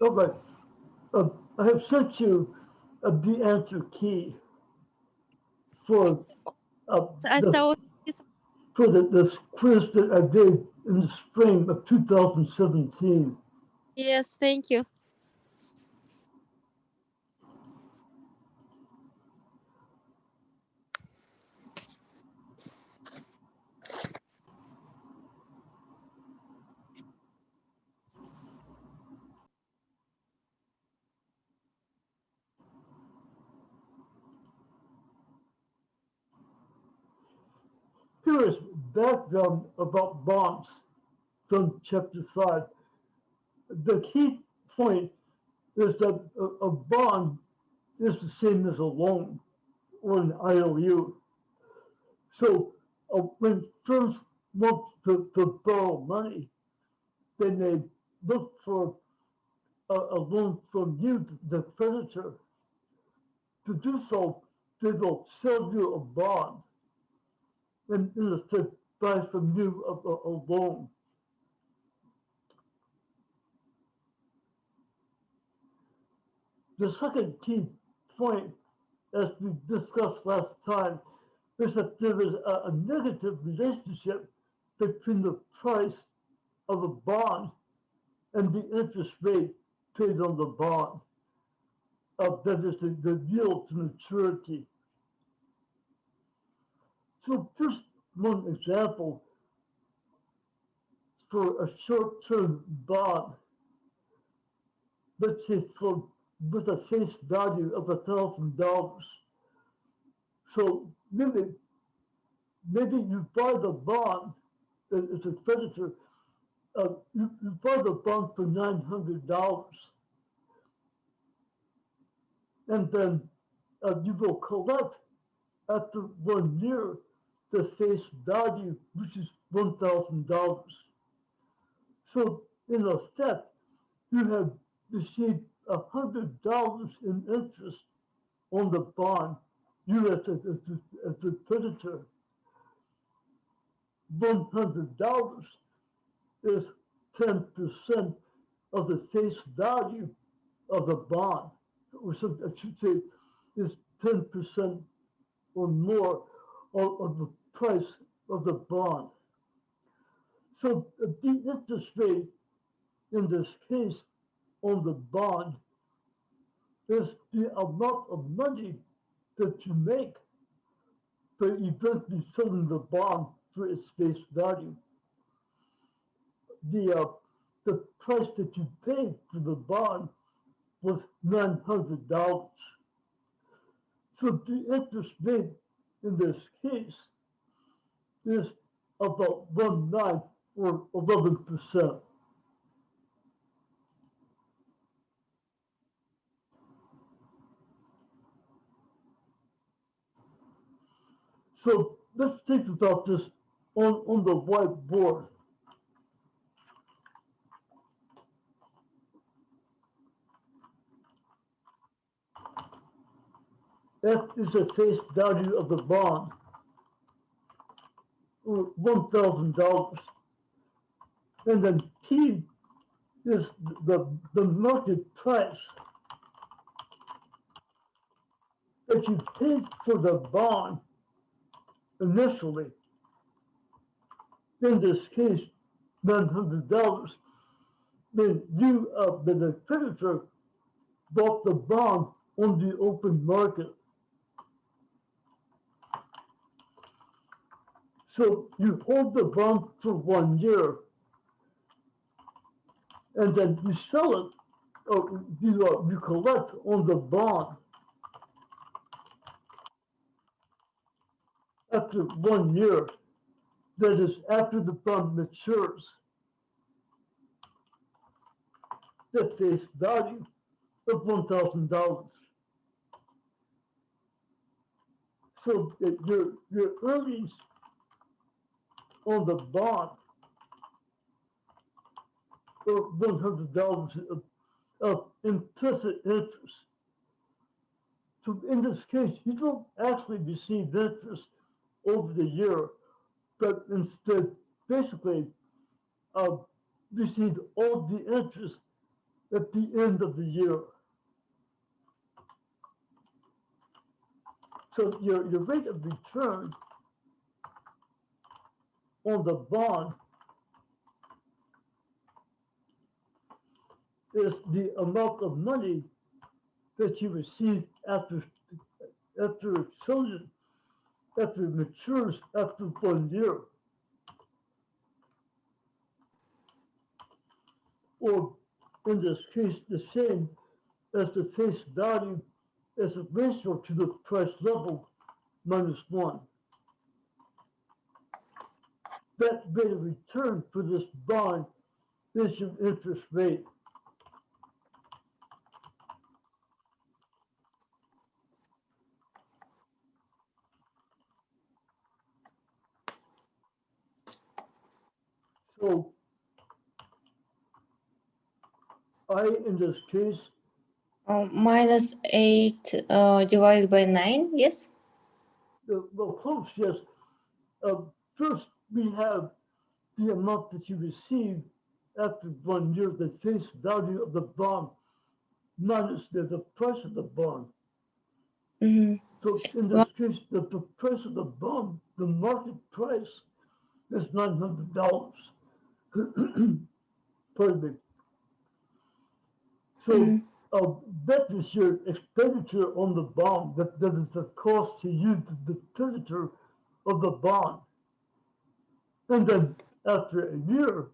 All right. I have sent you the answer key for uh, So, the so for this quiz that I did in the spring of 2017. yes, thank you. Here is background about bonds from chapter 5. The key point is that a bond is the same as a loan or an IOU. So when firms want to borrow money, then they look for a loan from you, the creditor. To do so, they will sell you a bond and in effect buy from you a loan. The second key point, as we discussed last time, is that there is a negative relationship between the price of a bond and the interest rate paid on the bond. That is the yield to maturity. So just one example for a short-term bond, let's say for with a face value of $1,000. So maybe you buy the bond as a creditor, you buy the bond for $900, and then you will collect after 1 year the face value, which is $1,000. So in effect, you have received $100 in interest on the bond. You as the creditor, $100 is 10% of the face value of the bond, or some, I should say, is 10% or more of the price of the bond. So the interest rate in this case on the bond is the amount of money that you make by eventually selling the bond for its face value. The price that you paid for the bond was $900. So the interest rate in this case is about 1/9 or 11%. So let's think about this on the whiteboard. F is the face value of the bond, or $1,000. And then P is the market price that you paid for the bond initially. In this case, $900. Then the creditor bought the bond on the open market. So you hold the bond for 1 year, and then you sell it, or you collect on the bond after 1 year. That is after the bond matures, the face value of $1,000. So your earnings on the bond are $100 of implicit interest. So in this case, you don't actually receive interest over the year, but instead basically uh, receive all the interest at the end of the year. So your rate of return on the bond is the amount of money that you receive after it's chosen, after it matures after 1 year. Or in this case, the same as the face value as a ratio to the price level minus 1. That rate of return for this bond is your interest rate. So I, in this case, Minus 8 divided by 9, yes? well, close, yes. First, we have the amount that you receive after 1 year, the face value of the bond minus the price of the bond. Mm-hmm. So in this case, the price of the bond, the market price is $900. Pardon me. So that is your expenditure on the bond. That is the cost to you, the creditor of the bond. And then after a year,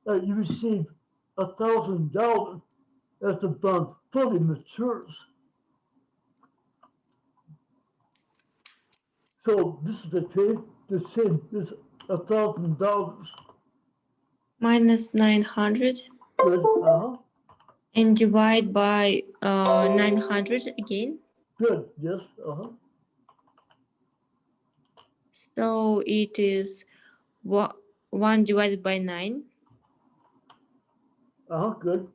you receive $1,000 as the bond fully matures. So this is the same is $1,000. Minus 900 Good. and divide by 900 again. Good. Yes. So it is 1 divided by 9. Good.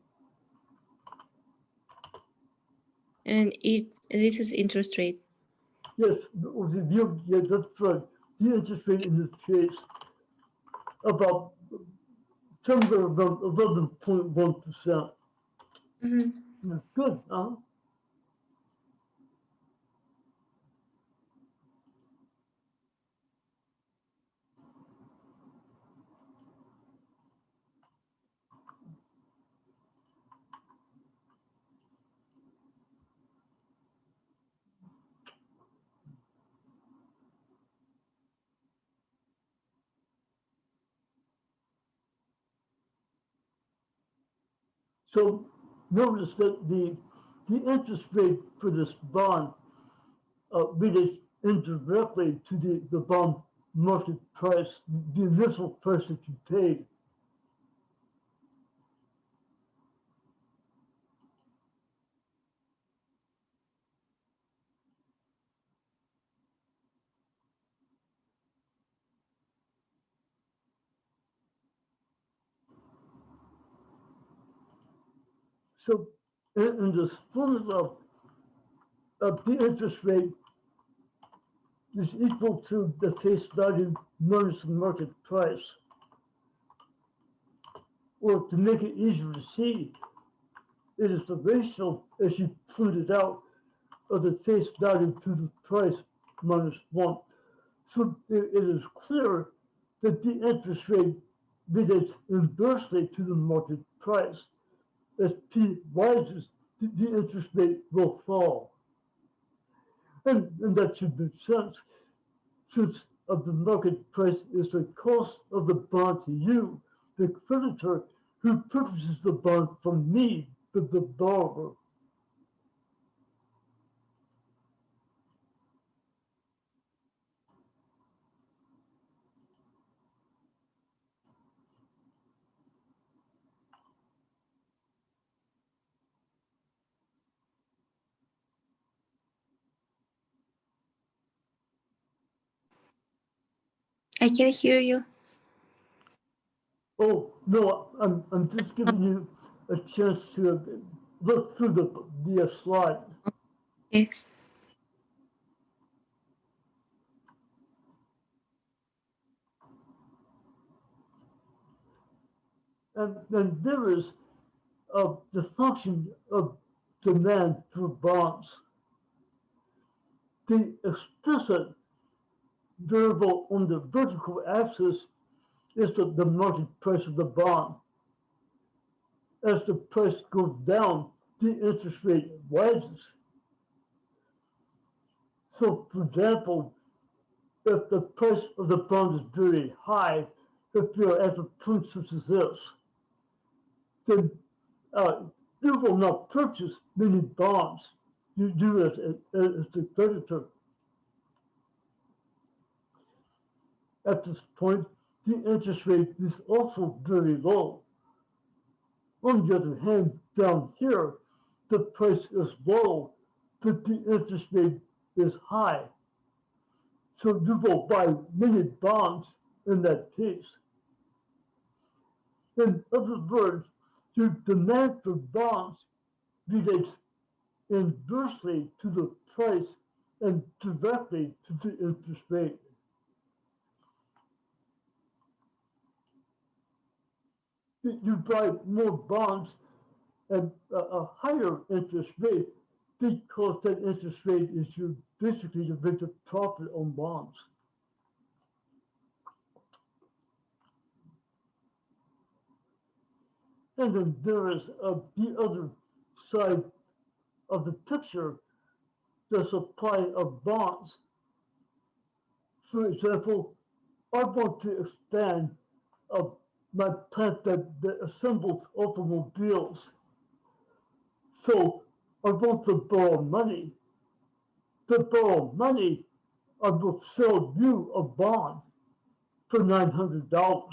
And this is interest rate. Yes. Yeah, that's right. The interest rate in this case about somewhere around 11.1%. Mm-hmm. Good. So notice that the interest rate for this bond relates indirectly to the bond market price, the initial price that you paid. So in this formula, the interest rate is equal to the face value minus the market price. Or to make it easier to see, it is the ratio, as you pointed out, of the face value to the price minus 1. So it is clear that the interest rate relates inversely to the market price. As P rises, the interest rate will fall. And that should make sense, since the market price is the cost of the bond to you, the creditor who purchases the bond from me, the borrower. I can hear you. Oh, no, I'm just giving you a chance to look through the slide. Okay. And there is the function of demand for bonds. The explicit variable on the vertical axis is the market price of the bond. As the price goes down, the interest rate rises. So, for example, if the price of the bond is very high, if you're at a point such as this, then you will not purchase many bonds. You do it as the creditor. At this point, the interest rate is also very low. On the other hand, down here, the price is low, but the interest rate is high. So you will buy many bonds in that case. In other words, your demand for bonds relates inversely to the price and directly to the interest rate. You buy more bonds at a higher interest rate because that interest rate is basically your rate of profit on bonds. And then there is the other side of the picture, the supply of bonds. For example, I want to expand my plant that assembles automobiles. So I want to borrow money. To borrow money, I will sell you a bond for $900.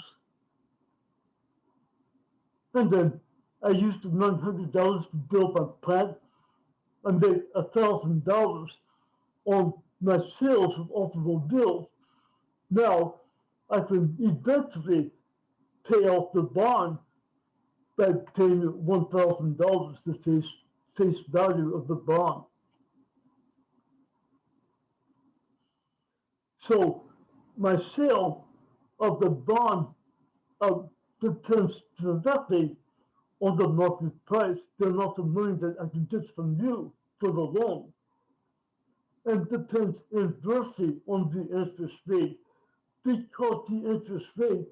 And then I use the $900 to build my plant. I make $1,000 on my sales of automobiles. Now I can eventually pay off the bond by paying $1,000, the face value of the bond. So my sale of the bond depends directly on the market price, the amount of money that I can get from you for the loan, and depends inversely on the interest rate, because the interest rate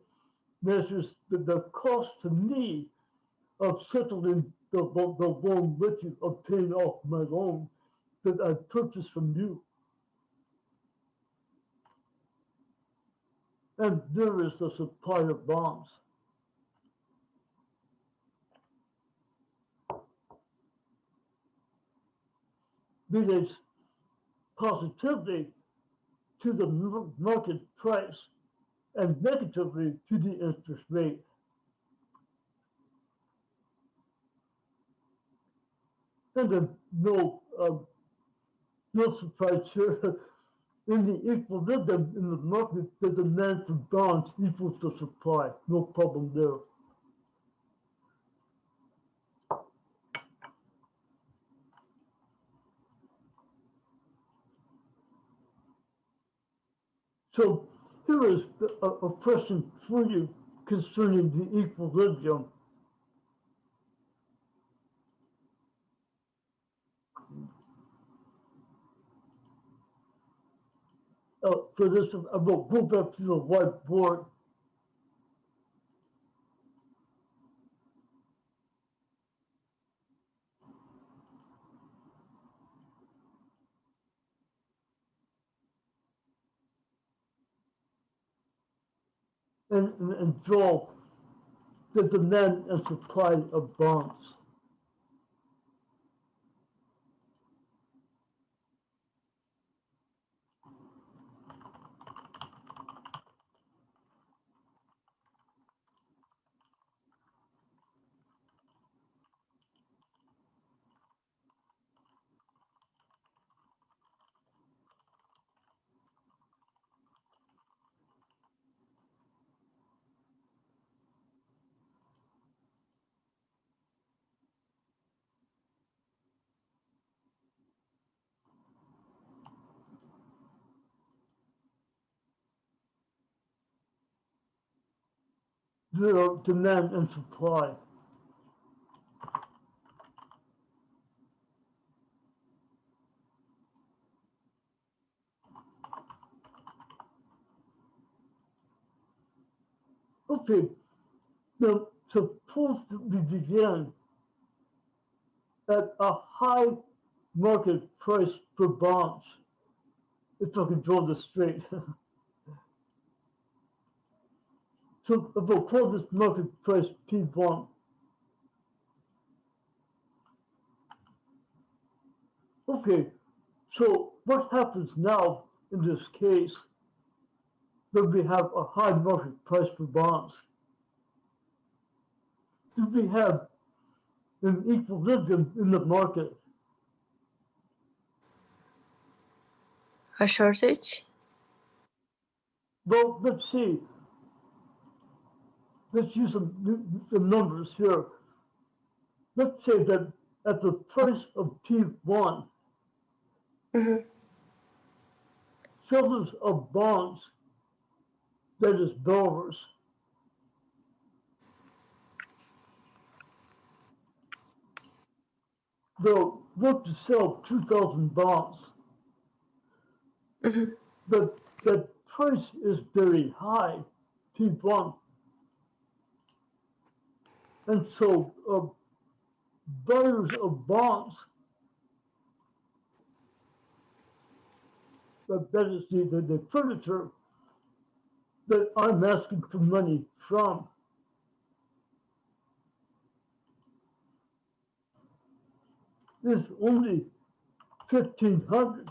measures the cost to me of settling the loan with you, of paying off my loan that I purchased from you. And there is the supply of bonds. Relates positively to the market price and negatively to the interest rate. And then no surprise here. In the equilibrium in the market, the demand for bonds equals the supply. No problem there. So here is a question for you concerning the equilibrium. For this, I will go back to the whiteboard. And draw the demand and supply of bonds. There are demand and supply. Okay, now suppose that we begin at a high market price for bonds, if I can draw this straight. So we'll call this market price P1. Okay, so what happens now in this case when we have a high market price for bonds? Do we have an equilibrium in the market? A shortage? Well, let's see. Let's use some numbers here. Let's say that at the price of P1, Mhm. sellers of bonds, that is borrowers, they'll want to sell 2,000 bonds, Mhm. but that price is very high, P1. And so buyers of bonds, that is the creditor that I'm asking for money from, is only 1,500.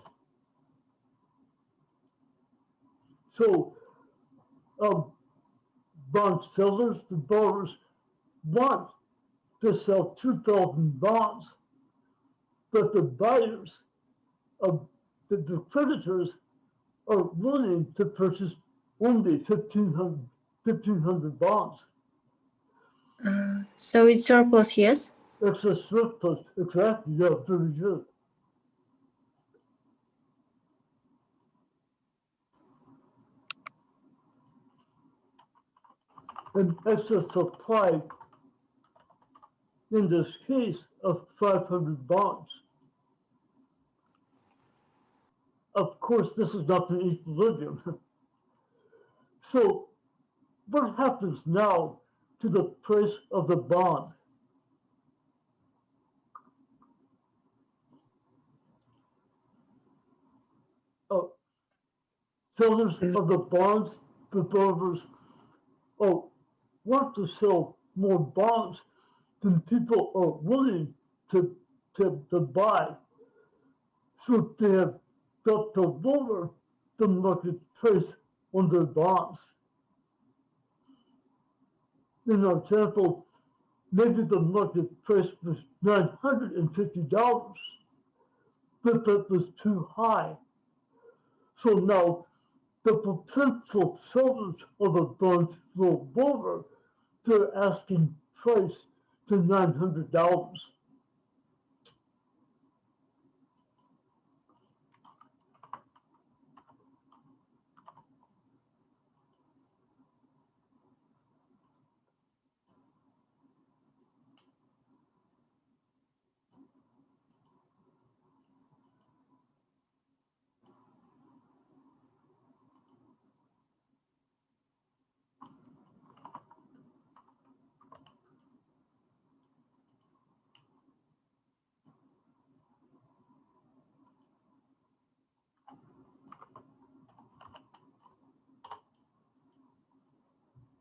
So bond sellers, the borrowers, want to sell 2,000 bonds, but the buyers of the creditors are willing to purchase only 1,500 bonds. So it's surplus, yes? Excess surplus, exactly, yeah, very good. And excess supply in this case of 500 bonds. Of course, this is not an equilibrium. So what happens now to the price of the bond? Uh, sellers of the bonds, the borrowers, want to sell more bonds than people are willing to buy. So they have got to lower the market price on their bonds. In our example, maybe the market price was $950, but that was too high. So now the potential sellers of the bonds will lower their asking price to $900.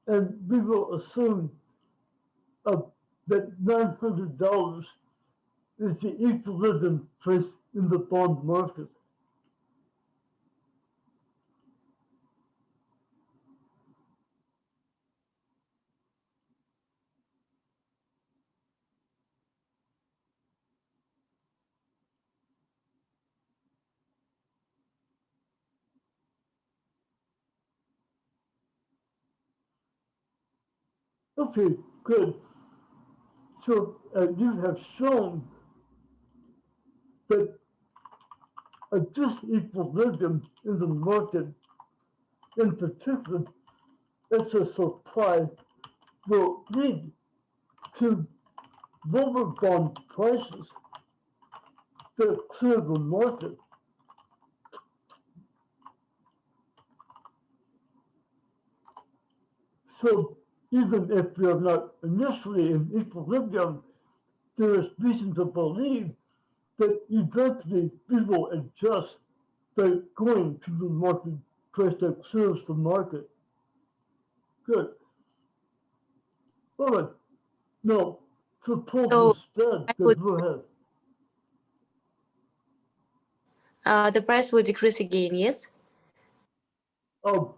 And we will assume that $900 is the equilibrium price in the bond market. Okay, good. So you have shown that a disequilibrium in the market, in particular, excess supply, will lead to lower bond prices that clear the market. So even if we are not initially in equilibrium, there is reason to believe that eventually we will adjust by going to the market price that serves the market. Good. All right. Now, suppose So instead I that would, go ahead. the price will decrease again, yes? Um,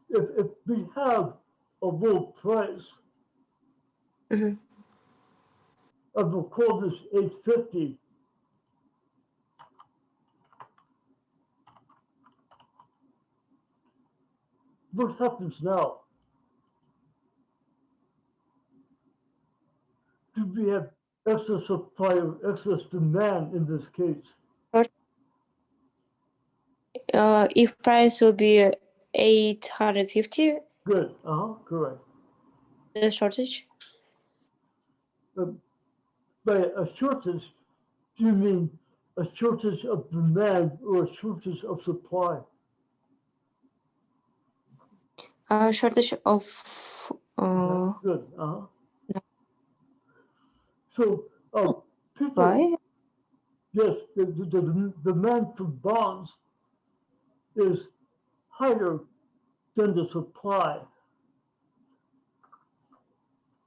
if we have a low price, Mm-hmm. I will call this 850. What happens now? Do we have excess supply or excess demand in this case? If price will be 850, Good. Correct. the shortage. By a shortage, do you mean a shortage of demand or a shortage of supply? Shortage of Good. So, people, supply. yes, the demand for bonds is higher than the supply.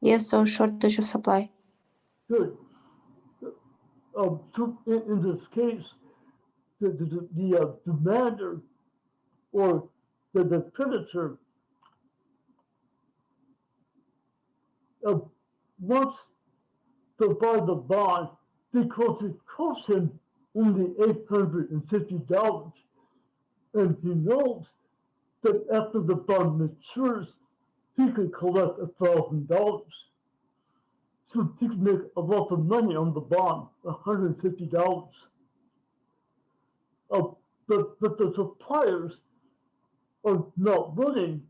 Yes, so shortage of supply. Good. So in this case, the demander or the creditor wants to buy the bond because it costs him only $850, and he knows that after the bond matures, he could collect $1,000. So he can make a lot of money on the bond, $150. But the suppliers are not willing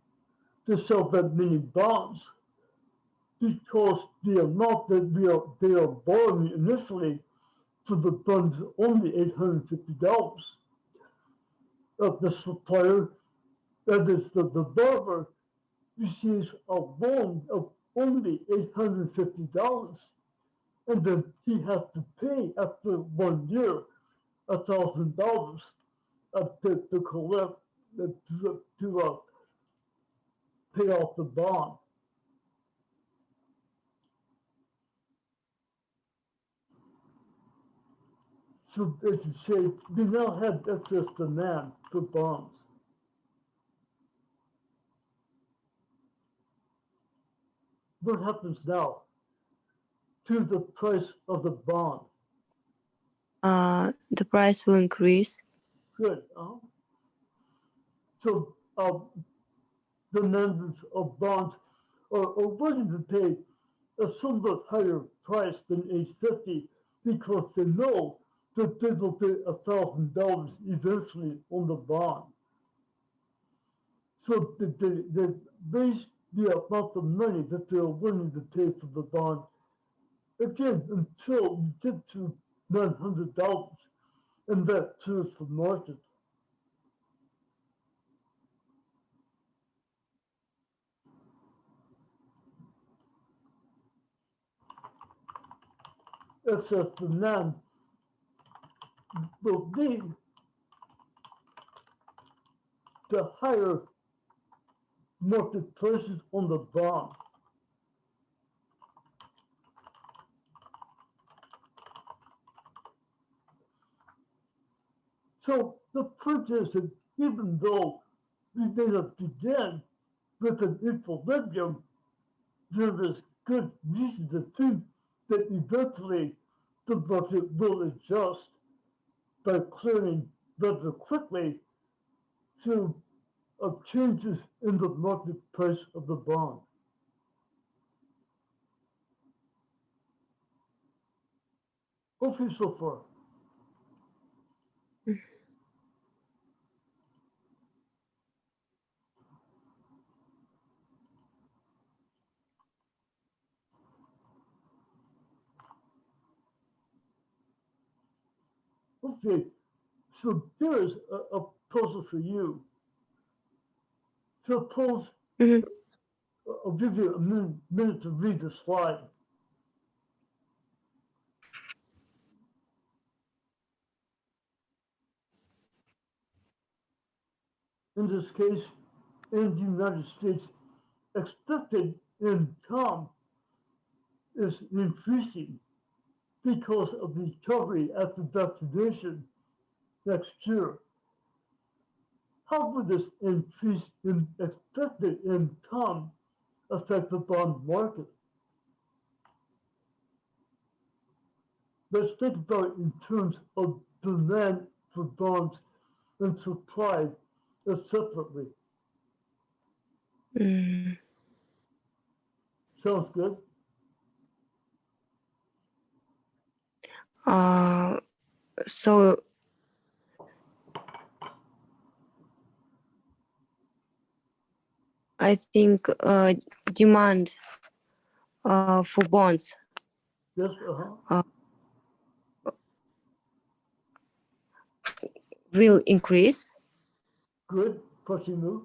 to sell that many bonds because the amount that they are borrowing initially for the bonds is only $850. The supplier, that is the borrower, receives a loan of only $850, and then he has to pay after 1 year $1,000 to collect to pay off the bond. So as you say, we now have excess demand for bonds. What happens now to the price of the bond? The price will increase. Good. So the members of bonds are willing to pay a somewhat higher price than 850 because they know that they will pay $1,000 eventually on the bond. So they base the amount of money that they are willing to pay for the bond again until you get to $900, and that serves the market. Excess demand will lead to higher market prices on the bond. So the point is that even though we may have begun with an equilibrium, there is good reason to think that eventually the market will adjust by clearing rather quickly through changes in the market price of the bond. Okay, so far. Okay, so there is a puzzle for you. Suppose Mhm. I'll give you a minute to read the slide. In this case, in the United States, expected income is increasing because of the recovery at the destination next year. How would this increase in expected income affect the bond market? Let's think about it in terms of demand for bonds and supply separately. Mm. Sounds good? So I think demand for bonds Yes, will increase. good. Continue.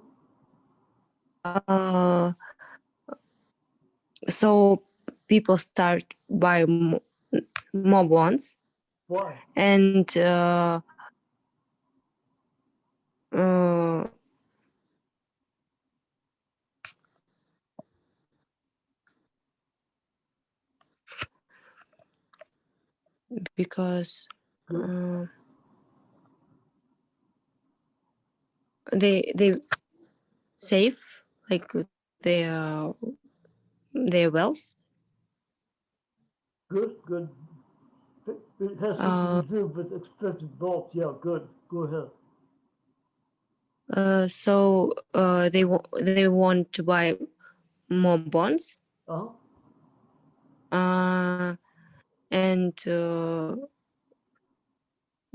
So people start buy more bonds, Why? and because Good. they save like their their wealth. Good, good. It has something to do with expected vault. Yeah, good. Go ahead. So they want to buy more bonds. Uh-huh. And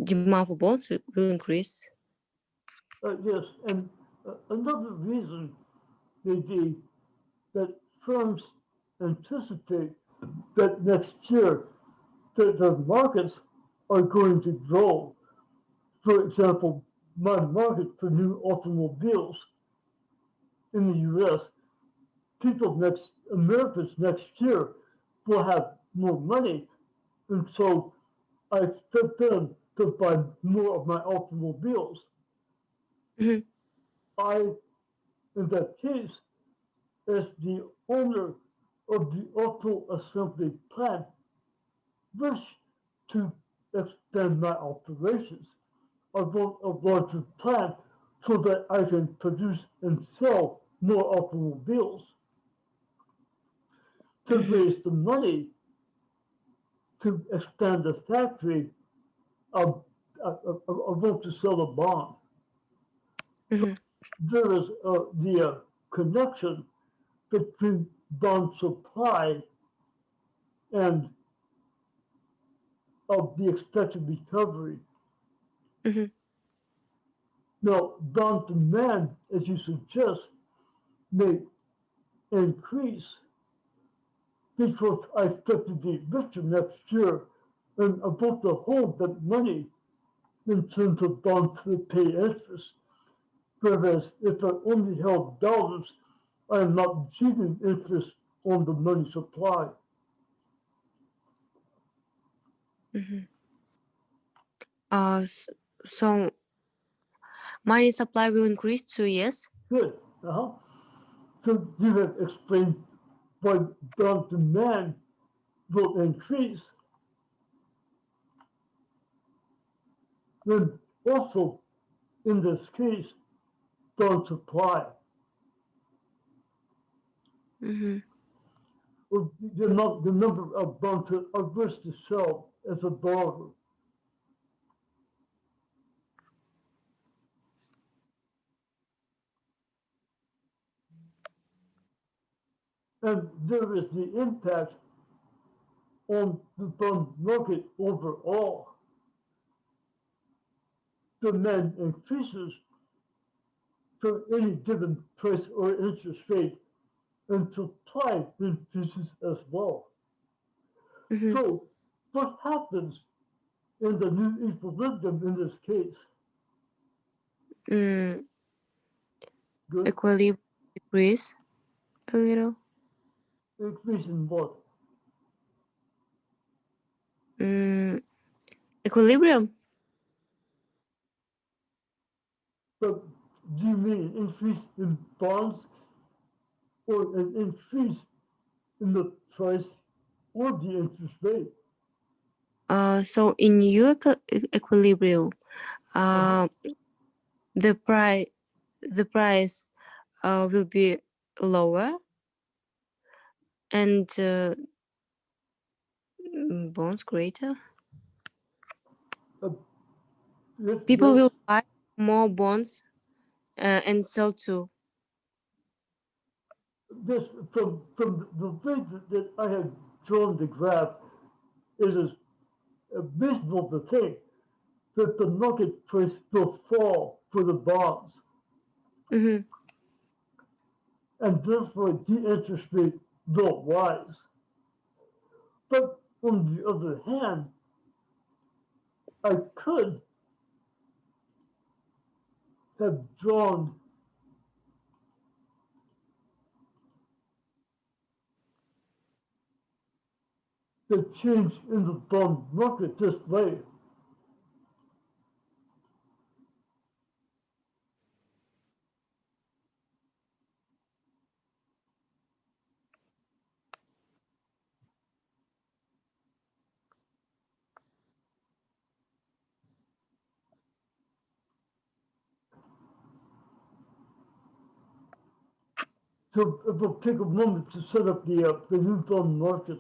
demand for bonds will increase. Yes, and another reason may be that firms anticipate that next year that the markets are going to grow. For example, my market for new automobiles in the U.S., Americans next year will have more money, and so I expect them to buy more of my automobiles. Mhm. I, in that case, as the owner of the auto assembly plant, wish to expand my operations. I want a larger plant so that I can produce and sell more automobiles. To raise the money to expand the factory, I want to sell a bond. Mhm. There is the connection between bond supply and of the expected recovery. Mhm. Now, bond demand, as you suggest, may increase because I expect to be richer next year and about to hold that money in terms of bonds to pay interest. Whereas if I only held dollars, I am not receiving interest on the money supply. Mhm. So money supply will increase too. Yes. Good. Uh-huh. So you have explained why bond demand will increase. Then also, in this case, bond supply. Mhm. The number of bonds that are wish to sell as a borrower. And there is the impact on the bond market overall. Demand increases for any given price or interest rate, and supply increases as well. Mhm. So, what happens in the new equilibrium in this case? Mm, Good. equilibrium decrease. a little. Increase in what? Equilibrium. But do you mean increase in bonds or an increase in the price or the interest rate? So in equilibrium, the price will be lower, and bonds greater. Yes, People yes. will buy more bonds and sell too. This from the way that I have drawn the graph, it is reasonable to think that the market price will fall for the bonds, Mm-hmm. and therefore the interest rate will rise. But on the other hand, I could have drawn the change in the bond market this way. So it will take a moment to set up the new bond market.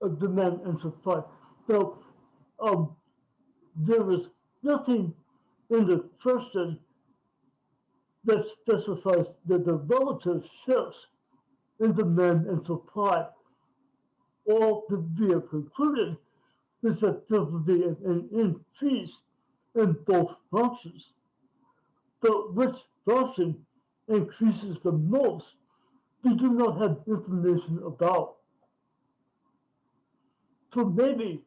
Of demand and supply. So there is nothing in the question that specifies that the relative shifts in demand and supply. All that we have concluded is that there will be an increase in both functions. But which function increases the most, we do not have information about. So maybe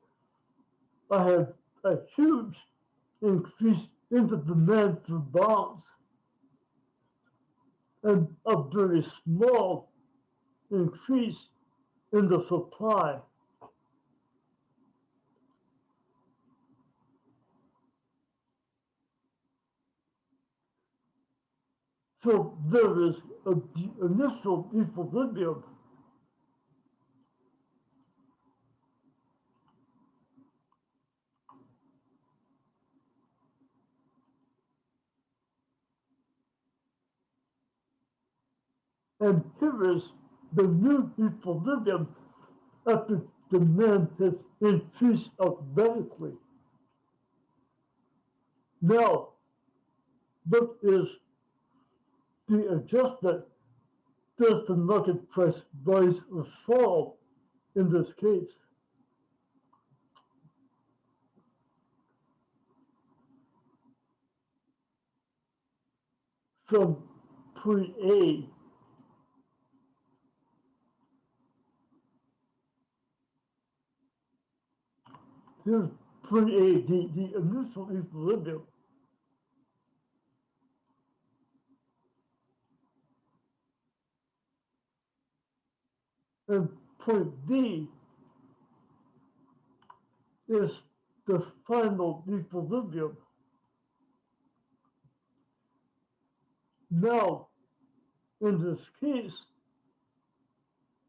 I have a huge increase in the demand for bonds and a very small increase in the supply. So there is an initial equilibrium, and here is the new equilibrium after demand has increased dramatically. Now, what is the adjustment? Does the market price rise or fall in this case? From point A, here's point A, the initial equilibrium. And point B is the final equilibrium. Now, in this case,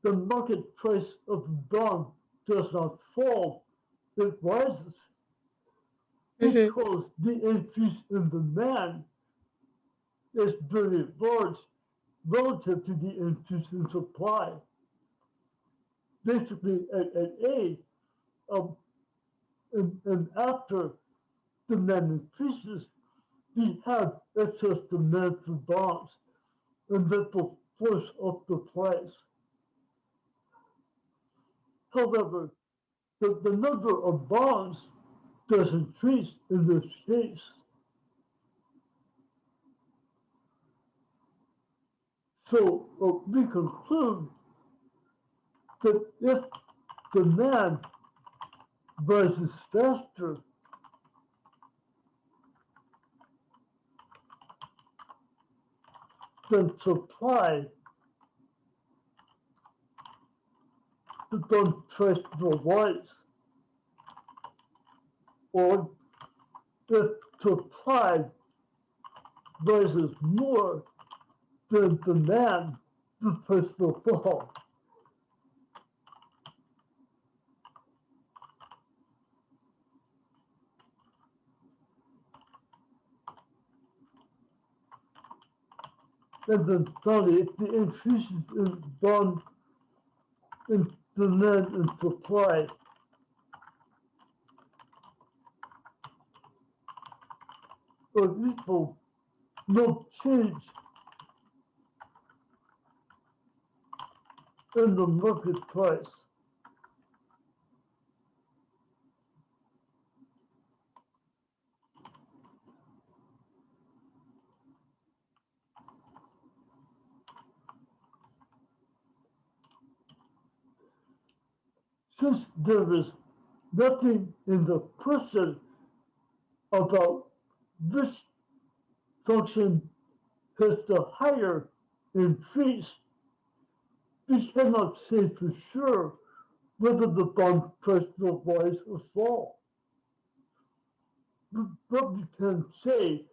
the market price of the bond does not fall, it rises because the increase in demand is very large relative to the increase in supply. Basically, at A, um, and after demand increases, we have excess demand for bonds, and that will force up the price. However, the number of bonds does increase in this case. So we conclude that if demand rises faster than supply, the bond price will rise. Or if supply rises more than demand, the price will fall. And then finally, if the increases in bond in demand and supply are equal, no change in the market price. Since there is nothing in the question about which function has the higher increase, we cannot say for sure whether the bond price will rise or fall. What we can say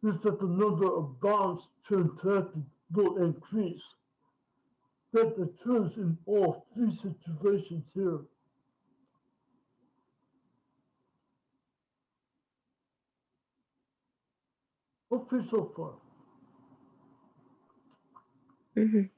is that the number of bonds transacted will increase. That occurs in all three situations here. Okay, so far. Mhm.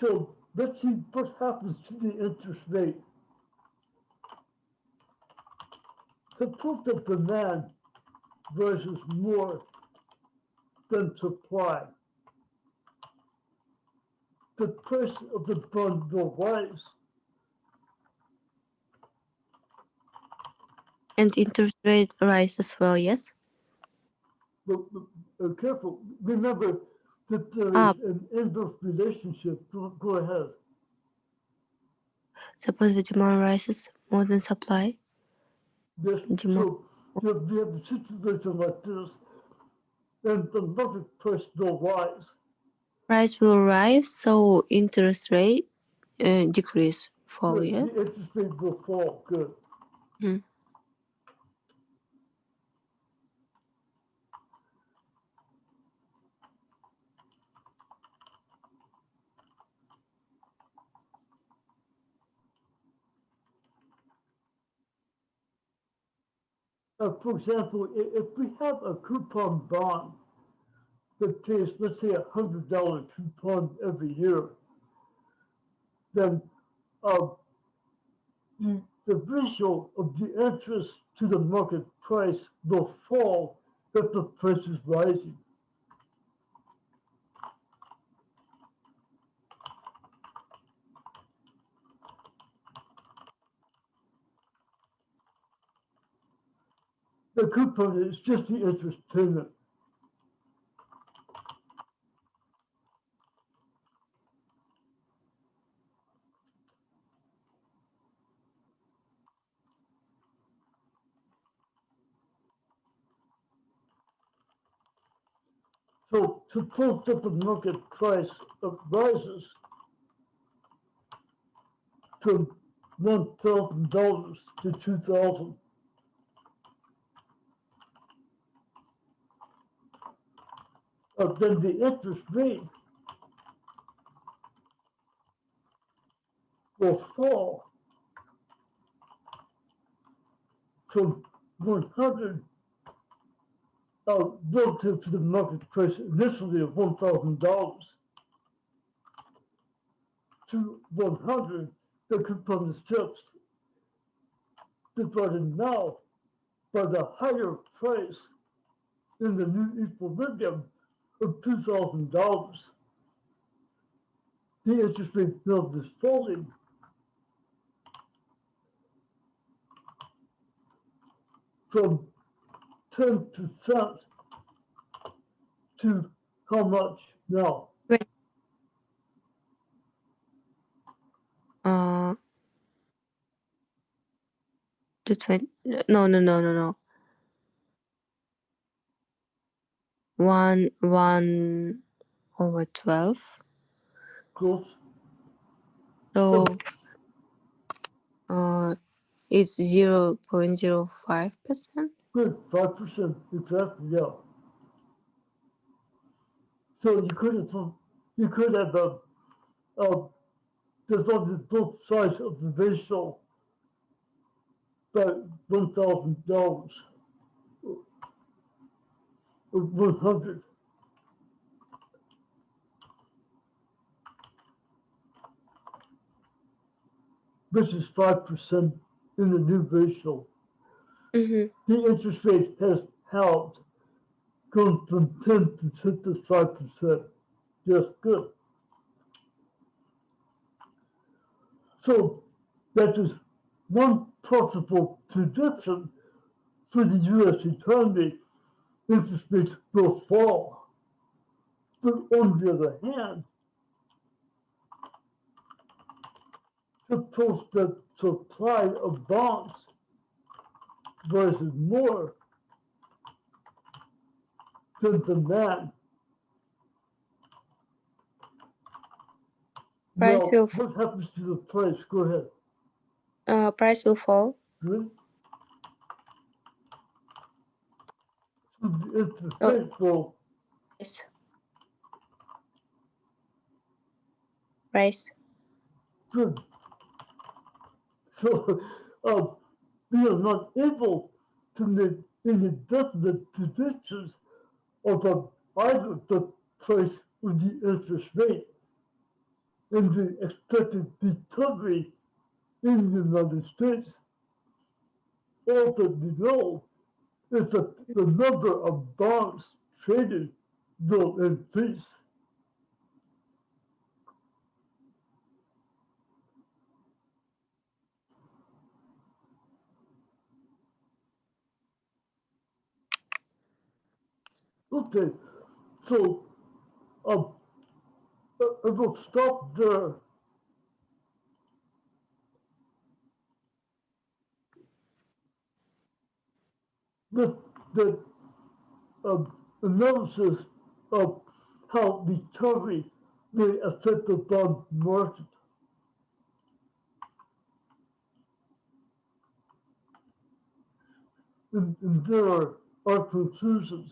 So let's see what happens to the interest rate. Suppose that demand rises more than supply. The price of the bond will rise. And interest rate rise as well, yes? But careful, remember that there Ah, is an inverse relationship. Go ahead. suppose the demand rises more than supply. Yes, Demand so we have a situation like this, and the market price will rise. price will rise, so interest rate decrease, fall, Good. yeah? The interest rate will fall. Good. Mhm. For example, if we have a coupon bond that pays, let's say, $100 coupon every year, then uh, the ratio of the interest to the market price will fall if the price is rising. The coupon is just the interest payment. So suppose that the market price rises from $1,000 to 2,000. Then the interest rate will fall from 100 relative to the market price initially of $1,000 to 100. The coupon is fixed, divided now by the higher price in the new equilibrium of $2,000. The interest rate bill is falling from 10% to how much now? To 20. No. 1 over 12. Close. So it's 0.05%. Good, 5%, exactly, yeah. So you could have divided both sides of the ratio by $1,000 or 100. Which is 5% in the new ratio. Mm-hmm. The interest rate has held, gone from 10 to 55%. Just good. So that is one possible prediction for the U.S. economy. Interest rates will fall. But on the other hand, suppose that supply of bonds rises more than demand. Price Now, will what happens to the price? Go ahead. price will fall. Good. So the interest Oh. rate will Yes. Price. good. So we are not able to make any definite predictions about either the price or the interest rate and the expected recovery in the United States. All that we know is that the number of bonds traded will increase. Okay, so I will stop there. With the analysis of how recovery may affect the bond market. And there are our conclusions.